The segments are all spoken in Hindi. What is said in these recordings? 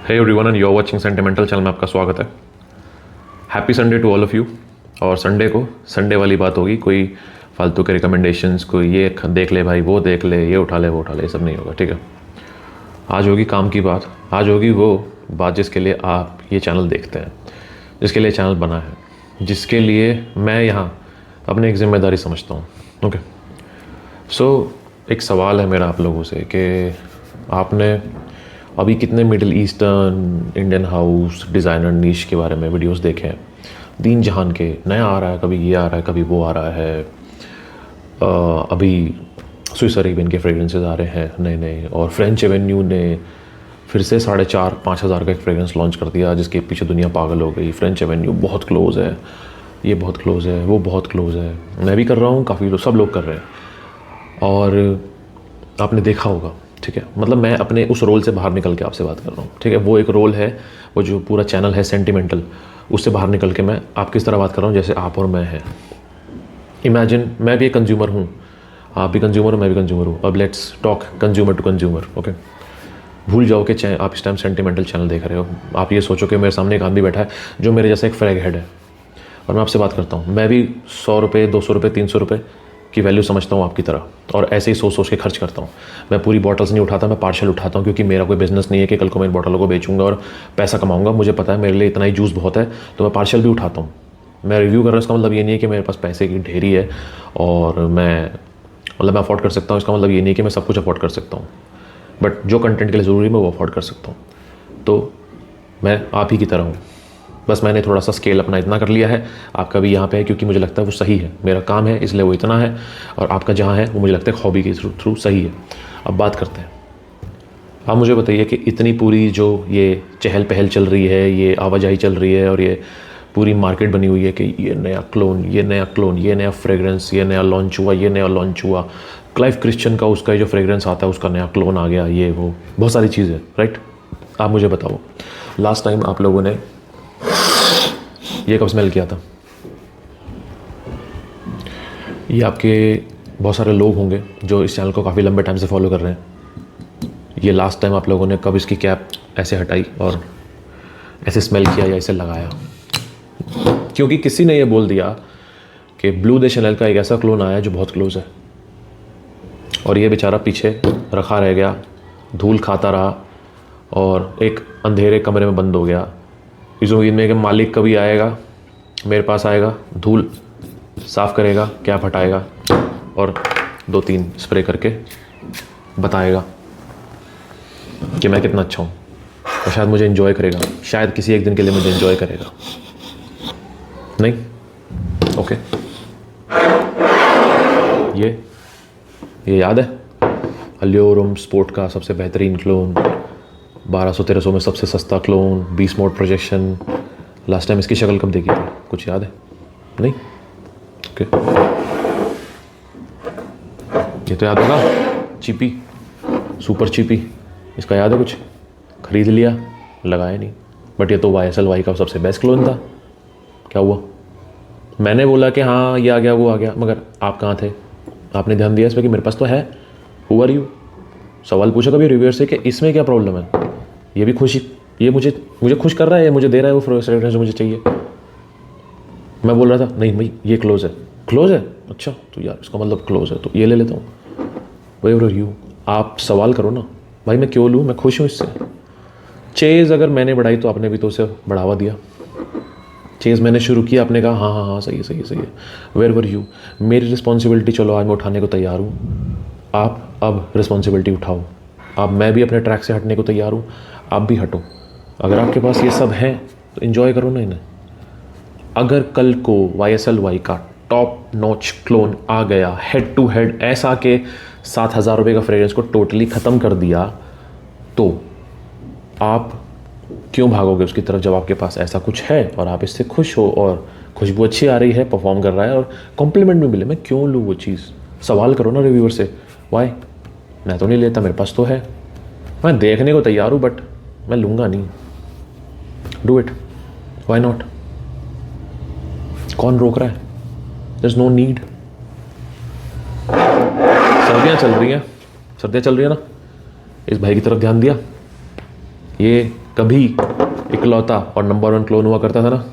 Hey everyone and you are watching sentimental channel में आपका स्वागत है। Happy Sunday to all of you. और संडे को संडे वाली बात होगी, कोई फालतू के रिकमेंडेशंस, कोई ये देख ले भाई, वो देख ले, ये उठा ले, वो उठा ले, ये सब नहीं होगा, ठीक है। आज होगी काम की बात, आज होगी वो बात जिसके लिए आप ये चैनल देखते हैं, जिसके लिए चैनल बना है, जिसके लिए मैं यहाँ अपनी एक जिम्मेदारी समझता हूँ। ओके, सो एक सवाल है मेरा आप लोगों से कि आपने अभी कितने middle eastern, Indian house, designer niche के बारे में वीडियोस देखे हैं। दीन जहान के नया आ रहा है, कभी ये आ रहा है, कभी वो आ रहा है। अभी स्विस अरेबियन के फ्रेगरेंसेस आ रहे हैं नए नए, और फ्रेंच एवेन्यू ने फिर से 4,500-5 हज़ार का एक फ्रेगरेंस लॉन्च कर दिया, जिसके पीछे दुनिया पागल हो गई। फ्रेंच एवेन्यू बहुत क्लोज है, ये बहुत क्लोज है, वो बहुत क्लोज है, मैं भी कर रहा हूँ, काफ़ी लोग, सब लोग कर रहे हैं। और आपने देखा होगा, ठीक है, मतलब मैं अपने उस रोल से बाहर निकल के आपसे बात कर रहा हूँ, ठीक है। वो एक रोल है, वो जो पूरा चैनल है सेंटिमेंटल, उससे बाहर निकल के मैं आपकी इस तरह बात कर रहा हूँ जैसे आप और मैं हैं। इमेजिन मैं भी एक कंज्यूमर हूँ, आप भी कंज्यूमर हो, मैं भी कंज्यूमर हूँ। अब let's talk consumer to consumer. Okay, भूल जाओ कि आप इस टाइम सेंटिमेंटल चैनल देख रहे हो। आप ये सोचो कि मेरे सामने एक आदमी बैठा है जो मेरे जैसा एक फ्रैग हेड है, और मैं आपसे बात करता हूँ। मैं भी 100 रुपये, 200 रुपये, 300 रुपये की वैल्यू समझता हूँ आपकी तरह, और ऐसे ही सोच सोच के खर्च करता हूँ। मैं पूरी बॉटल्स नहीं उठाता, मैं पार्शल उठाता हूँ, क्योंकि मेरा कोई बिजनेस नहीं है कि कल को मैं इन बॉटलों को बेचूंगा और पैसा कमाऊंगा। मुझे पता है मेरे लिए इतना ही जूस बहुत है, तो मैं पार्शल भी उठाता हूँ। मैं रिव्यू कर रहा हूँ, इसका मतलब ये नहीं है कि मेरे पास पैसे की ढेरी है और मैं अफोर्ड कर सकता हूँ। इसका मतलब ये नहीं कि मैं सब कुछ अफोर्ड कर सकता हूँ, बट जो कंटेंट के लिए ज़रूरी है मैं वो अफोर्ड कर सकता हूँ। तो मैं आप ही की तरह हूँ, बस मैंने थोड़ा सा स्केल अपना इतना कर लिया है। आपका भी यहाँ पे है, क्योंकि मुझे लगता है वो सही है, मेरा काम है इसलिए वो इतना है, और आपका जहाँ है वो मुझे लगता है हॉबी के थ्रू सही है। अब बात करते हैं, आप मुझे बताइए कि इतनी पूरी जो ये चहल पहल चल रही है, ये आवाजाही चल रही है, और ये पूरी मार्केट बनी हुई है कि ये नया क्लोन, ये नया क्लोन, ये नया फ्रेगरेंस, ये नया लॉन्च हुआ, ये नया लॉन्च हुआ, क्लाइव क्रिश्चियन का उसका जो फ्रेगरेंस आता है उसका नया क्लोन आ गया, ये वो बहुत सारी चीज़ें, राइट। आप मुझे बताओ, लास्ट टाइम आप लोगों ने ये कब स्मेल किया था? ये आपके बहुत सारे लोग होंगे जो इस चैनल को काफ़ी लंबे टाइम से फॉलो कर रहे हैं। ये लास्ट टाइम आप लोगों ने कब इसकी कैप ऐसे हटाई और ऐसे स्मेल किया या इसे लगाया? क्योंकि किसी ने ये बोल दिया कि ब्लू दे शैनल का एक ऐसा क्लोन आया जो बहुत क्लोज है, और ये बेचारा पीछे रखा रह गया, धूल खाता रहा और एक अंधेरे कमरे में बंद हो गया, इस उम्मीद में कि मालिक कभी आएगा, मेरे पास आएगा, धूल साफ़ करेगा, कैप हटाएगा और 2-3 स्प्रे करके बताएगा कि मैं कितना अच्छा हूँ, और शायद मुझे एंजॉय करेगा, शायद किसी एक दिन के लिए मुझे एंजॉय करेगा। नहीं? ओके, ये याद है अल्योरम स्पोर्ट का सबसे बेहतरीन क्लोन, 1200-1300 में सबसे सस्ता clone, 20 mode projection. Last time इसकी शक्ल कब देखी थी, कुछ याद है? नहीं? ओके, ये तो याद होगा, चीपी, सुपर चीपी, इसका याद है कुछ? खरीद लिया, लगाया नहीं, बट ये तो YSLY का सबसे बेस्ट क्लोन था। क्या हुआ? मैंने बोला कि हाँ ये आ गया, वो आ गया, मगर आप कहाँ थे? आपने ध्यान दिया इस पर कि मेरे पास तो है। Who are you? सवाल पूछा कभी रिव्यूअर से कि इसमें क्या प्रॉब्लम है? ये भी खुशी, ये मुझे खुश कर रहा है, ये मुझे दे रहा है वो फ्रेगरेंस जो मुझे चाहिए। मैं बोल रहा था नहीं भाई ये क्लोज है, क्लोज है, अच्छा तो यार इसका मतलब क्लोज है, तो ये ले लेता हूँ। Where are you? आप सवाल करो ना भाई, मैं क्यों लूँ, मैं खुश हूँ इससे। चेज़ अगर मैंने बढ़ाई तो आपने भी तो उसे बढ़ावा दिया। चेज़ मैंने शुरू किया, आपने कहा हाँ हाँ हाँ सही है सही है सही है। Where were you? मेरी रिस्पॉन्सिबिलिटी, चलो आज मैं उठाने को तैयार हूँ, आप अब रिस्पॉन्सिबिलिटी उठाओ। अब मैं भी अपने ट्रैक से हटने को तैयार हूँ, आप भी हटो। अगर आपके पास ये सब है तो इन्जॉय करो ना इन्हें। अगर कल को YSLY का टॉप नॉच क्लोन आ गया हेड टू हेड, ऐसा के 7,000 रुपये का फ्रेगरेंस को टोटली ख़त्म कर दिया, तो आप क्यों भागोगे उसकी तरफ जब आपके पास ऐसा कुछ है और आप इससे खुश हो, और खुशबू अच्छी आ रही है, परफॉर्म कर रहा है और कॉम्प्लीमेंट भी मिले? मैं क्यों लूँ वो चीज़? सवाल करो ना रिव्यूअर से, वाई? मैं तो नहीं लेता, मेरे पास तो है, मैं देखने को तैयार हूँ, बट मैं लूँगा नहीं। Do it, why not? कौन रोक रहा है? There is no need. सर्दियाँ चल रही हैं ना, इस भाई की तरफ ध्यान दिया, ये कभी इकलौता और नंबर 1 क्लोन हुआ करता था ना,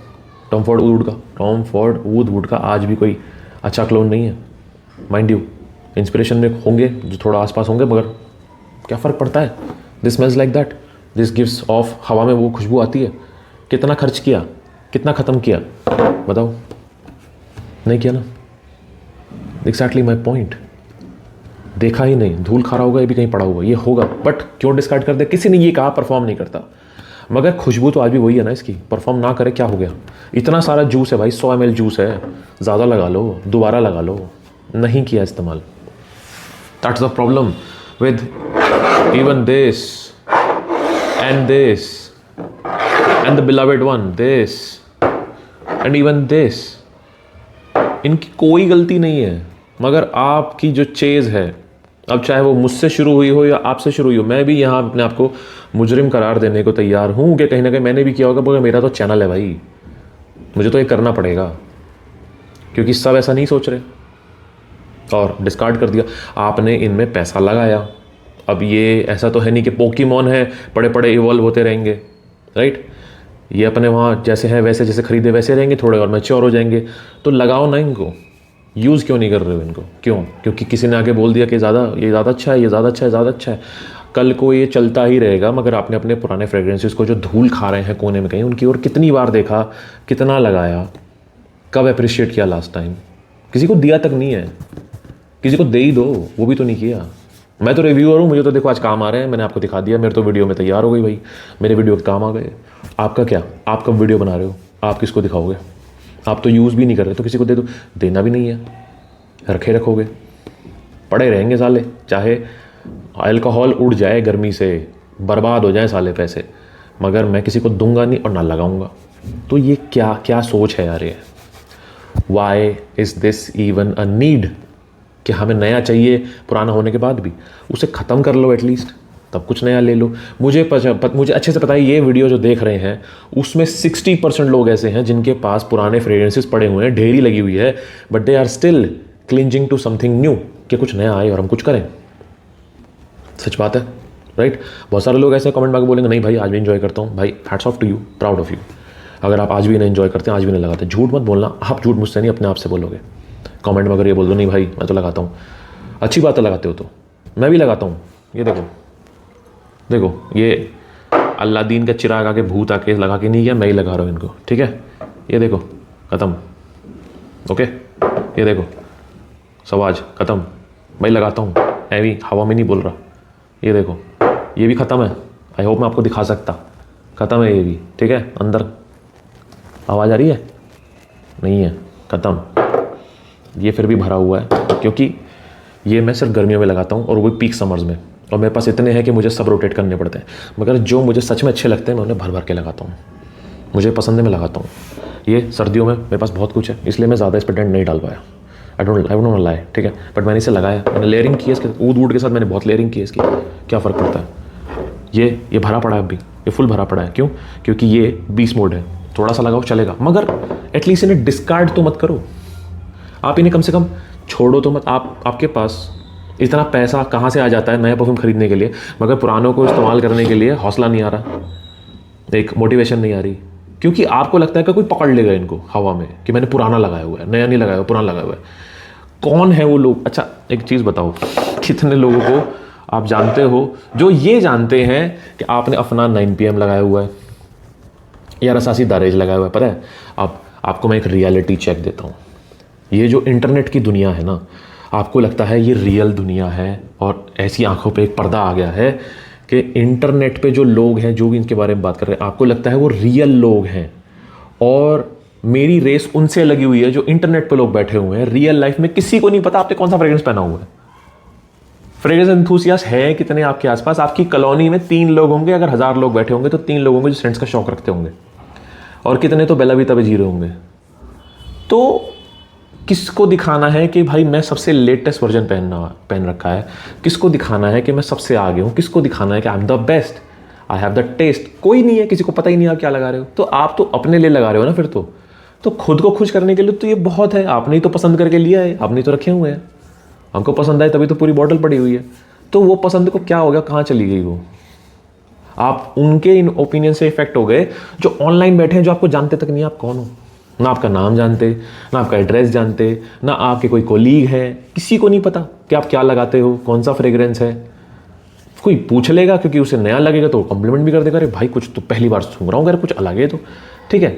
टॉम फोर्ड वुड का आज भी कोई अच्छा क्लोन नहीं है। माइंड यू, इंस्पिरेशन में होंगे जो थोड़ा आसपास होंगे, मगर क्या फ़र्क पड़ता है। This smells like that, this gives off, हवा में वो खुशबू आती है। कितना खर्च किया, कितना ख़त्म किया, बताओ? नहीं किया ना। Exactly my point. देखा ही नहीं, धूल खा रहा होगा, ये भी कहीं पड़ा हुआ, ये होगा, बट क्यों डिस्कार्ड कर दे? किसी ने ये कहा परफॉर्म नहीं करता, मगर खुशबू तो आज भी वही है ना इसकी। परफॉर्म ना करे क्या हो गया? इतना सारा जूस है भाई, 100 ml जूस है, ज़्यादा लगा लो, दोबारा लगा लो। नहीं किया इस्तेमाल। That's the problem with even this and the beloved one, this and even this. इनकी कोई गलती नहीं है, मगर आपकी जो चेज़ है, अब चाहे वो मुझसे शुरू हुई हो या आपसे शुरू हुई हो, मैं भी यहाँ अपने आप को मुजरिम करार देने को तैयार हूँ कि कहीं ना कहीं मैंने भी किया होगा, मगर मेरा तो चैनल है भाई, मुझे तो ये करना पड़ेगा, क्योंकि सब ऐसा नहीं सोच रहे और डिस्कार्ड कर दिया। आपने इनमें पैसा लगाया, अब ये ऐसा तो है नहीं कि पोकेमॉन है, पड़े पड़े इवॉल्व होते रहेंगे, राइट? ये अपने वहाँ जैसे हैं वैसे, जैसे खरीदे वैसे रहेंगे, थोड़े और मैच्योर हो जाएंगे। तो लगाओ ना इनको, यूज़ क्यों नहीं कर रहे हो इनको? क्यों? क्योंकि किसी ने आके बोल दिया कि ये ज़्यादा अच्छा है, ये ज़्यादा अच्छा है, ज़्यादा अच्छा है। कल को ये चलता ही रहेगा, मगर आपने अपने पुराने फ्रेग्रेंसेस को जो धूल खा रहे हैं कोने में कहीं, उनकी ओर कितनी बार देखा, कितना लगाया, कब अप्रिशिएट किया लास्ट टाइम? किसी को दिया तक नहीं है, किसी को दे ही दो, वो भी तो नहीं किया। मैं तो रिव्यूअर हूँ, मुझे तो देखो आज काम आ रहे हैं, मैंने आपको दिखा दिया, मेरे तो वीडियो में तैयार हो गई भाई, मेरे वीडियो के काम आ गए। आपका क्या? आप कब वीडियो बना रहे हो? आप किसको दिखाओगे? आप तो यूज़ भी नहीं कर रहे, तो किसी को दे दो। देना भी नहीं है, रखे रखोगे, पड़े रहेंगे साले, चाहे अल्कोहल उड़ जाए गर्मी से, बर्बाद हो जाए साले पैसे, मगर मैं किसी को दूंगा नहीं और ना लगाऊंगा। तो ये क्या क्या सोच है यार ये? Why is this even a need कि हमें नया चाहिए पुराना होने के बाद भी? उसे ख़त्म कर लो एटलीस्ट, तब कुछ नया ले लो। मुझे अच्छे से पता है, ये वीडियो जो देख रहे हैं उसमें 60% लोग ऐसे हैं जिनके पास पुराने फ्रेग्रेंसेस पड़े हुए हैं, ढेरी लगी हुई है, but they are still clinging to something new, कि कुछ नया आए और हम कुछ करें। सच बात है, राइट? बहुत सारे लोग ऐसे कमेंट में बोलेंगे नहीं भाई आज भी एंजॉय करता हूँ। भाई hats off to you, proud of you. अगर आप आज भी नहीं एंजॉय करते हैं, आज भी नहीं लगाते, झूठ मत बोलना। आप झूठ मुझसे नहीं, अपने आप से बोलोगे कमेंट में। अगर ये बोल दो नहीं भाई मैं तो लगाता हूँ, अच्छी बात है, लगाते हो तो मैं भी लगाता हूँ। ये देखो ये अल्लादीन का चिराग आके भूत आके लगा के नहीं गया, मैं ही लगा रहा हूँ इनको, ठीक है? ये देखो ख़त्म, ओके? ये देखो सवाज ख़त्म, मैं लगाता हूँ, ऐवी हवा में नहीं बोल रहा। ये देखो ये भी ख़त्म है, आई होप मैं आपको दिखा सकता, ख़त्म है ये भी, ठीक है? अंदर आवाज़ आ रही है? नहीं है, ख़त्म। ये फिर भी भरा हुआ है, क्योंकि ये मैं सिर्फ गर्मियों में लगाता हूँ और वो पीक समर्स में, और मेरे पास इतने हैं कि मुझे सब रोटेट करने पड़ते हैं, मगर जो मुझे सच में अच्छे लगते हैं मैं उन्हें भर भर के लगाता हूँ, मुझे पसंद है मैं लगाता हूँ। ये सर्दियों में मेरे पास बहुत कुछ है, इसलिए मैं ज़्यादा इस पर डेंट नहीं डाल पाया, आई डोंट लाई, ठीक है? बट मैंने इसे लगाया, मैंने लेयरिंग की है इसके, ऊद के साथ मैंने बहुत लेयरिंग की है इसकी। क्या फ़र्क पड़ता है? ये भरा पड़ा है अभी, ये फुल भरा पड़ा है। क्यों? क्योंकि ये 20 मोड है, थोड़ा सा लगाओ चलेगा, मगर एटलीस्ट इन्हें डिस्कार्ड तो मत करो। आप इन्हें कम से कम छोड़ो तो मत। आपके पास इतना पैसा कहाँ से आ जाता है नया परफ्यूम खरीदने के लिए, मगर पुरानों को इस्तेमाल करने के लिए हौसला नहीं आ रहा, एक मोटिवेशन नहीं आ रही, क्योंकि आपको लगता है कि कोई पकड़ लेगा इनको हवा में कि मैंने पुराना लगाया हुआ है, नया नहीं लगाया हुआ, पुराना लगाया हुआ है। कौन है वो लोग? अच्छा एक चीज़ बताओ, कितने लोगों को आप जानते हो जो ये जानते हैं कि आपने अपना 9 PM लगाया हुआ है या रसासी दारेज लगाया हुआ है? पता है, अब आपको मैं एक रियलिटी चेक देता हूँ। ये जो इंटरनेट की दुनिया है ना, आपको लगता है ये रियल दुनिया है और ऐसी आंखों पे एक पर्दा आ गया है कि इंटरनेट पे जो लोग हैं, जो भी इनके बारे में बात कर रहे हैं, आपको लगता है वो रियल लोग हैं, और मेरी रेस उनसे लगी हुई है जो इंटरनेट पे लोग बैठे हुए हैं। रियल लाइफ में किसी को नहीं पता आपने कौन सा फ्रेग्रेंस पहना हुआ है। फ्रेग्रेंस एंथुसियास्ट है कितने आपके आसपास? आपकी कॉलोनी में 3 लोग होंगे, अगर 1000 लोग बैठे होंगे तो 3 लोग होंगे जो सेंट्स का शौक रखते होंगे, और कितने तो बेला बीता पे जी रहे होंगे। तो किसको दिखाना है कि भाई मैं सबसे लेटेस्ट वर्जन पहन रखा है? किसको दिखाना है कि मैं सबसे आगे हूँ? किसको दिखाना है कि I am the best, I have the test? कोई नहीं है, किसी को पता ही नहीं आप क्या लगा रहे हो। तो आप तो अपने लिए लगा रहे हो ना, फिर तो खुद को खुश करने के लिए तो ये बहुत है। आपने ही तो पसंद करके लिया है, आपने तो रखे हुए हैं, हमको पसंद आए तभी तो पूरी बॉटल पड़ी हुई है। तो वो पसंद को क्या हो गया, कहाँ चली गई वो? आप उनके इन ओपिनियन से इफेक्ट हो गए जो ऑनलाइन बैठे हैं, जो आपको जानते तक नहीं आप कौन हो, ना आपका नाम जानते, ना आपका एड्रेस जानते, ना आपके कोई कोलीग है, किसी को नहीं पता कि आप क्या लगाते हो, कौन सा फ्रेग्रेंस है। कोई पूछ लेगा क्योंकि उसे नया लगेगा तो कॉम्प्लीमेंट भी कर देगा, अरे भाई कुछ तो पहली बार सुन रहा हूँ, अगर कुछ अलग है तो ठीक है,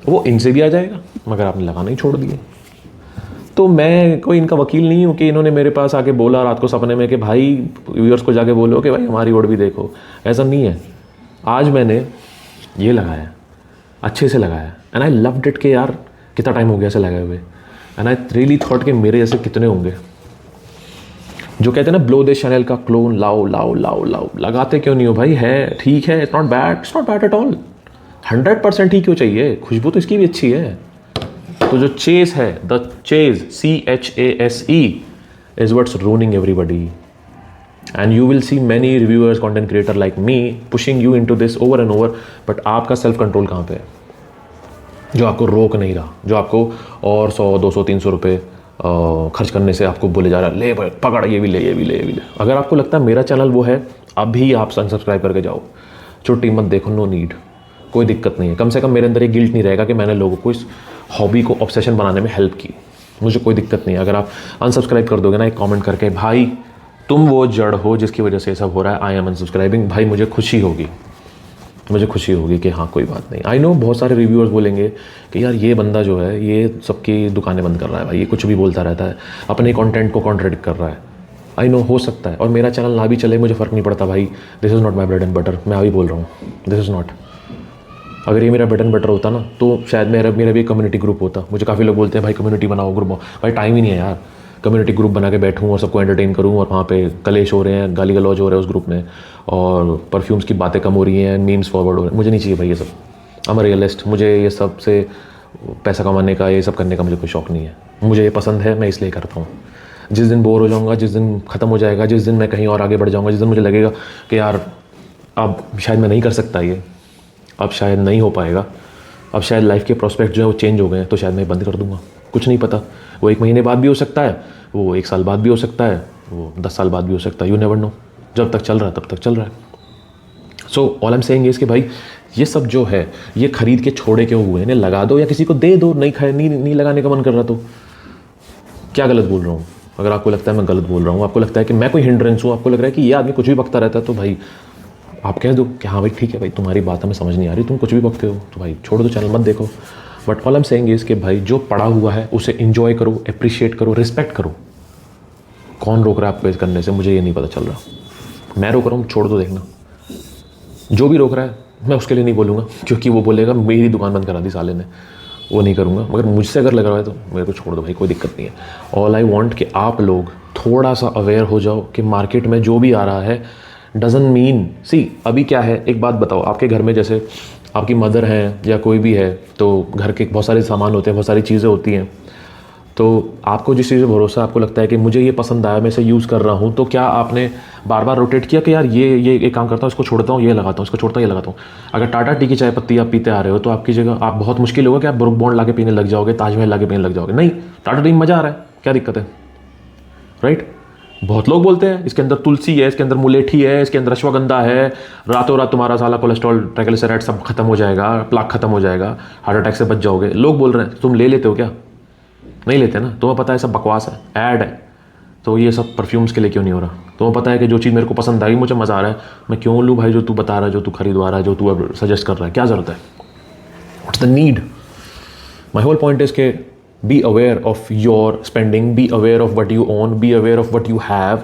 वो इनसे भी आ जाएगा, मगर आपने लगाना ही छोड़ दिए। तो मैं कोई इनका वकील नहीं हूँ कि इन्होंने मेरे पास आके बोला रात को सपने में कि भाई व्यूअर्स को जाके बोलो कि भाई हमारी ओर भी देखो, ऐसा नहीं है। आज मैंने ये लगाया, अच्छे से लगाया, एंड आई लव्ड इट कि यार कितना टाइम हो गया ऐसे लगाए हुए, एंड आई रियली थॉट कि मेरे जैसे कितने होंगे जो कहते हैं ना ब्लो दे शैनल का क्लोन लाओ लाओ लाओ लाओ। लगाते क्यों नहीं हो भाई, है ठीक है, it's not bad at all, 100% ही क्यों चाहिए, खुशबू तो इसकी भी अच्छी है। तो जो चेज है, the chase CHASE is what's ruining everybody, and you will see many reviewers content creator like me pushing you into this over and over, but आपका सेल्फ कंट्रोल कहाँ पे है, जो आपको रोक नहीं रहा, जो आपको और 100 200 300 रुपये खर्च करने से आपको बोले जा रहा है ले भाई पकड़ ये भी ले ये भी ले ये भी ले। अगर आपको लगता है मेरा चैनल वो है, अभी आप अनसब्सक्राइब करके जाओ, छुट्टी मत देखो, नो नीड, कोई दिक्कत नहीं है। कम से कम मेरे अंदर ये गिल्ट नहीं रहेगा कि मैंने लोगों को इस हॉबी को ऑब्सेशन बनाने में हेल्प की, मुझे कोई दिक्कत नहीं है। अगर आप अनसब्सक्राइब कर दोगे ना एक कमेंट करके भाई तुम वो जड़ हो जिसकी वजह से ये सब हो रहा है, आई एम अनसब्सक्राइबिंग, भाई मुझे खुशी होगी, मुझे खुशी होगी कि हाँ कोई बात नहीं। आई नो बहुत सारे रिव्यूअर्स बोलेंगे कि यार ये बंदा जो है ये सबकी दुकानें बंद कर रहा है भाई, ये कुछ भी बोलता रहता है, अपने कंटेंट को कॉन्ट्रडिक्ट कर रहा है। आई नो हो सकता है, और मेरा चैनल ना भी चले मुझे फ़र्क नहीं पड़ता भाई, this is not my bread and butter, मैं अभी बोल रहा हूँ दिस इज़ नॉट। अगर ये मेरा ब्रेड एंड बटर होता ना तो शायद मेरा भी कम्युनिटी ग्रुप होता। मुझे काफ़ी लोग बोलते हैं भाई कम्युनिटी बनाओ, ग्रुप, भाई टाइम ही नहीं है यार कम्युनिटी ग्रुप बना के बैठूँ और सबको एंटरटेन करूँ, और वहाँ पे कलेश हो रहे हैं, गाली गलौज हो रहे हैं उस ग्रुप में, और परफ्यूम्स की बातें कम हो रही हैं, मीम्स फॉरवर्ड हो रहे हैं। मुझे नहीं चाहिए भाई ये सब, आई एम अ रियलिस्ट, मुझे ये सब से पैसा कमाने का, ये सब करने का मुझे कोई शौक नहीं है। मुझे ये पसंद है, मैं इसलिए करता हूँ। जिस दिन बोर हो जाऊँगा, जिस दिन ख़त्म हो जाएगा, जिस दिन मैं कहीं और आगे बढ़ जाऊँगा, जिस दिन मुझे लगेगा कि यार अब शायद मैं नहीं कर सकता ये, अब शायद नहीं हो पाएगा, अब शायद लाइफ के प्रोस्पेक्ट जो है वो चेंज हो गए हैं, तो शायद मैं बंद कर दूंगा। कुछ नहीं पता, वो 1 महीने बाद भी हो सकता है, वो 1 साल बाद भी हो सकता है, वो 10 साल बाद भी हो सकता है, यू नेवर नो। जब तक चल रहा है तब तक चल रहा है। So all I am saying is कि भाई ये सब जो है ये खरीद के छोड़े क्यों हुए, इन्हें लगा दो या किसी को दे दो, नहीं लगाने का मन कर रहा तो क्या गलत बोल रहा हूँ? अगर आपको लगता है मैं गलत बोल रहा हूँ, आपको लगता है कि मैं कोई हिंड्रेंस हूँ, आपको लग रहा है कि ये आदमी कुछ भी बकता रहता है, तो भाई आप कह दो कि हाँ भाई ठीक है भाई तुम्हारी बात हमें समझ नहीं आ रही, तुम कुछ भी बकते हो, तो भाई छोड़ दो, चैनल मत देखो। But all I am saying is कि भाई जो पड़ा हुआ है उसे इंजॉय करो, अप्रिशिएट करो, रिस्पेक्ट करो। कौन रोक रहा है आपको इस करने से, मुझे ये नहीं पता चल रहा। मैं रोक रहा हूँ, छोड़ दो देखना। जो भी रोक रहा है मैं उसके लिए नहीं बोलूँगा, क्योंकि वो बोलेगा मेरी दुकान बंद करा दी साले ने, वो नहीं करूँगा। मगर मुझसे अगर लग रहा है तो मेरे को छोड़ दो भाई, कोई दिक्कत नहीं है। ऑल आई वॉन्ट कि आप लोग थोड़ा सा अवेयर हो जाओ कि मार्केट में जो भी आ रहा है डजन मीन सी। अभी क्या है, एक बात बताओ, आपके घर में जैसे आपकी मदर हैं या कोई भी है, तो घर के बहुत सारे सामान होते हैं, बहुत सारी चीज़ें होती हैं, तो आपको जिस चीज़ पर भरोसा, आपको लगता है कि मुझे ये पसंद आया, मैं इसे यूज़ कर रहा हूँ, तो क्या आपने बार बार रोटेट किया कि यार ये एक काम करता हूँ, इसको छोड़ता हूँ, ये लगाता हूँ, इसको छोड़ता हूँ, ये लगाता हूँ। अगर टाटा टी की चाय पत्ती आप पीते आ रहे हो तो आपकी जगह आप बहुत मुश्किल होगा कि आप ब्रुक बॉन्ड ला के पीने लग जाओगे, ताजमहल ला के पीने लग जाओगे। नहीं, टाटा टी में मज़ा आ रहा है, क्या दिक्कत है, राइट? बहुत लोग बोलते हैं इसके अंदर तुलसी है, इसके अंदर मुलेठी है, इसके अंदर अश्वगंधा है, रातों रात तुम्हारा साला कोलेस्ट्रॉल, ट्राइग्लिसराइड सब खत्म हो जाएगा, प्लाक खत्म हो जाएगा, हार्ट अटैक से बच जाओगे। लोग बोल रहे हैं, तुम ले लेते हो क्या? नहीं लेते ना, तुम्हें पता है सब बकवास है, ऐड है। तो ये सब परफ्यूम्स के लिए क्यों नहीं हो रहा? तुम्हें पता है कि जो चीज़ मेरे को पसंद आई, मुझे मज़ा आ रहा है, मैं क्यों लूँ भाई जो तू बता रहा है, जो तू खरीदवा रहा है, जो तू अब सजेस्ट कर रहा है, क्या ज़रूरत है? What's the need? My whole point is के be aware of your spending, be aware of what you own, be aware of what you have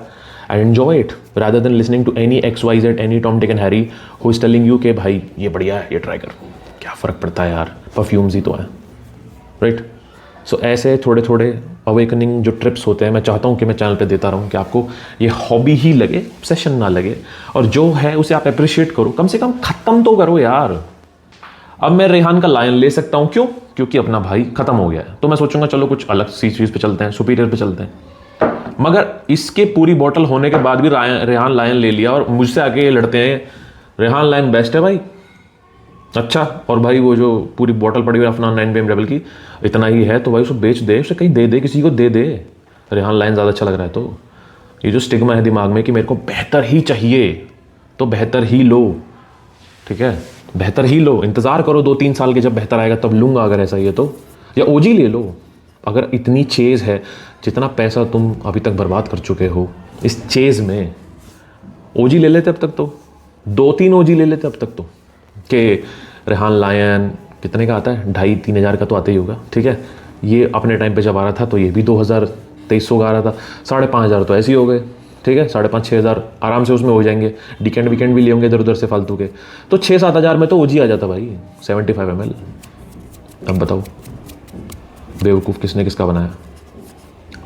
and enjoy it rather than listening to any XYZ, any Tom, Dick and Harry who is telling you कि भाई ये बढ़िया है, ये ट्राई कर। क्या फ़र्क पड़ता है यार, परफ्यूम्स ही तो है, राइट? सो ऐसे थोड़े थोड़े अवेकनिंग जो ट्रिप्स होते हैं, मैं चाहता हूँ कि मैं चैनल पे देता रहूँ कि आपको ये हॉबी ही लगे, सेशन ना लगे, और जो है उसे आप अप्रिशिएट करो, कम से कम ख़त्म तो करो यार। अब मैं रेहान का लायन ले सकता हूँ, क्यों? क्योंकि अपना भाई खत्म हो गया है, तो मैं सोचूंगा चलो कुछ अलग सी चीज़ पे चलते हैं, सुपीरियर पे चलते हैं। मगर इसके पूरी बॉटल होने के बाद भी रेहान लायन ले लिया और मुझसे आके ये लड़ते हैं रेहान लायन बेस्ट है भाई। अच्छा, और भाई वो जो पूरी बॉटल पड़ी हुई है अपना 9PM रेबल की, इतना ही है तो भाई उसको बेच दे, उसे कहीं दे दे, किसी को दे दे। रेहान लायन ज़्यादा अच्छा लग रहा है। तो ये जो स्टिग्मा है दिमाग में कि मेरे को बेहतर ही चाहिए तो बेहतर ही लो, ठीक है, बेहतर ही लो, इंतज़ार करो 2-3 साल के, जब बेहतर आएगा तब लूँगा अगर ऐसा ही है तो, या ओजी ले लो। अगर इतनी चेज़ है, जितना पैसा तुम अभी तक बर्बाद कर चुके हो इस चेज़ में, ओजी ले लेते अब तक तो, 2-3 ओजी ले लेते अब तक तो, कि रेहान लायन कितने का आता है, 2,500-3 हज़ार का तो आता ही होगा, ठीक है। ये अपने टाइम पे जब आ रहा था तो ये भी 2,000-2,300 का आ रहा था, 5,500 तो ऐसे ही हो गए, ठीक है। 5,500-6 हज़ार आराम से उसमें हो जाएंगे, वीकेंड भी ले होंगे इधर उधर से फालतू के, तो 6-7 हज़ार में तो ओजी आ जाता भाई, 75 ml। अब बताओ बेवकूफ़ किसने किसका बनाया?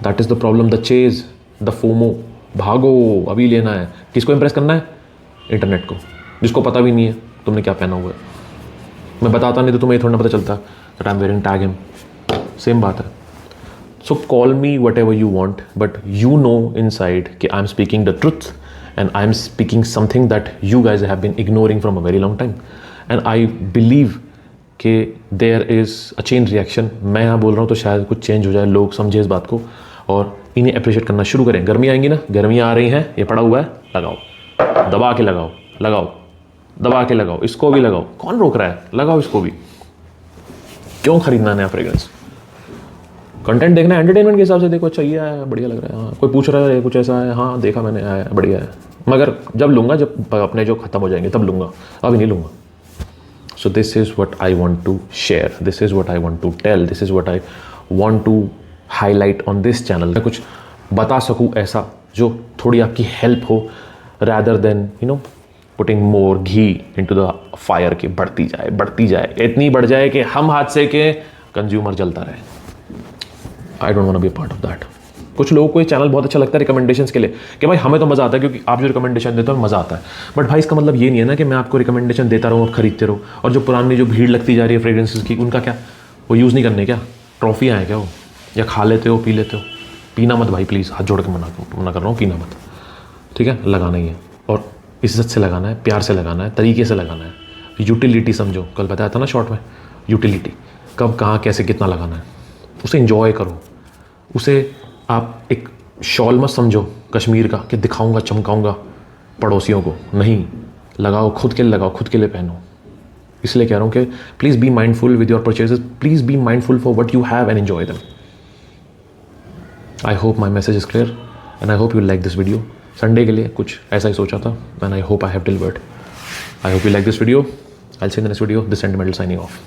That is the problem, the Chase, the FOMO. भागो, अभी लेना है। किसको इंप्रेस करना है? इंटरनेट को, जिसको पता भी नहीं है तुमने क्या पहना हुआ है। मैं बताता नहीं तो तुम्हें ये थोड़ा ना पता चलता that I am wearing tag him. Same बात है। So call me whatever you want, but you know inside कि I am speaking the truth and I am speaking something that you guys have been ignoring from a very long time, and I believe कि there is a chain reaction. मैं यहाँ बोल रहा हूँ तो शायद कुछ चेंज हो जाए, लोग समझे इस बात को और इन्हें अप्रिशिएट करना शुरू करें। गर्मी आएंगी ना, गर्मियाँ आ रही हैं, ये पड़ा हुआ है, लगाओ, दबा के लगाओ, लगाओ, दबा के लगाओ, इसको भी लगाओ, कौन रोक रहा है, लगाओ इसको भी। क्यों खरीदना नया फ्रेग्रेंस? कंटेंट देखना है एंटरटेनमेंट के हिसाब से देखो, अच्छा ये है, बढ़िया लग रहा है, हाँ, कोई पूछ रहा है कुछ ऐसा है, हाँ देखा मैंने, आया बढ़िया है, मगर जब लूँगा, जब अपने जो ख़त्म हो जाएंगे तब लूँगा, अभी नहीं लूँगा। So this is what I want to share, this is what I want to tell, this is what I want to highlight on this channel। मैं कुछ बता सकूँ ऐसा जो थोड़ी आपकी हेल्प हो, rather than putting more ghee into the fire कि बढ़ती जाए, इतनी बढ़ जाए कि हम हादसे के कंज्यूमर जलता रहे। I don't want to be a part of that। कुछ लोगों को ये चैनल बहुत अच्छा लगता है रिकमेंडेशंस के लिए, कि भाई हमें तो मज़ा आता है क्योंकि आप जो रिकमेंडेशन देते हो मज़ा आता है, बट भाई इसका मतलब ये नहीं है ना कि मैं आपको रिकमेंडेशन देता रहूँ, आप खरीदते रहो, और जो पुरानी जो भीड़ लगती जा रही है फ्रेग्रेंसेस की, उनका क्या, वो यूज़ नहीं करने, क्या ट्रॉफियाँ हैं क्या वो, या खा लेते हो पी लेते हो? पीना मत भाई प्लीज़, हाथ जोड़ के मना कर रहा हूँ, पीना मत, ठीक है। लगाना ही है, और इज्जत से लगाना है, प्यार से लगाना है, तरीके से लगाना है, यूटिलिटी समझो। कल बताया था ना शॉर्ट में, यूटिलिटी कब कहाँ कैसे कितना लगाना है, उसे इंजॉय करो। उसे आप एक शॉल मत समझो कश्मीर का कि दिखाऊंगा चमकाऊंगा पड़ोसियों को, नहीं, लगाओ, खुद के लिए लगाओ, खुद के लिए पहनो। इसलिए कह रहा हूँ कि please be mindful with your purchases, please be mindful for what you have and enjoy them. I hope my message is clear and I hope you like this video. Sunday के लिए कुछ ऐसा ही सोचा था and I hope I have delivered. I hope you like this video. I will see in the next video. This sentimental signing off.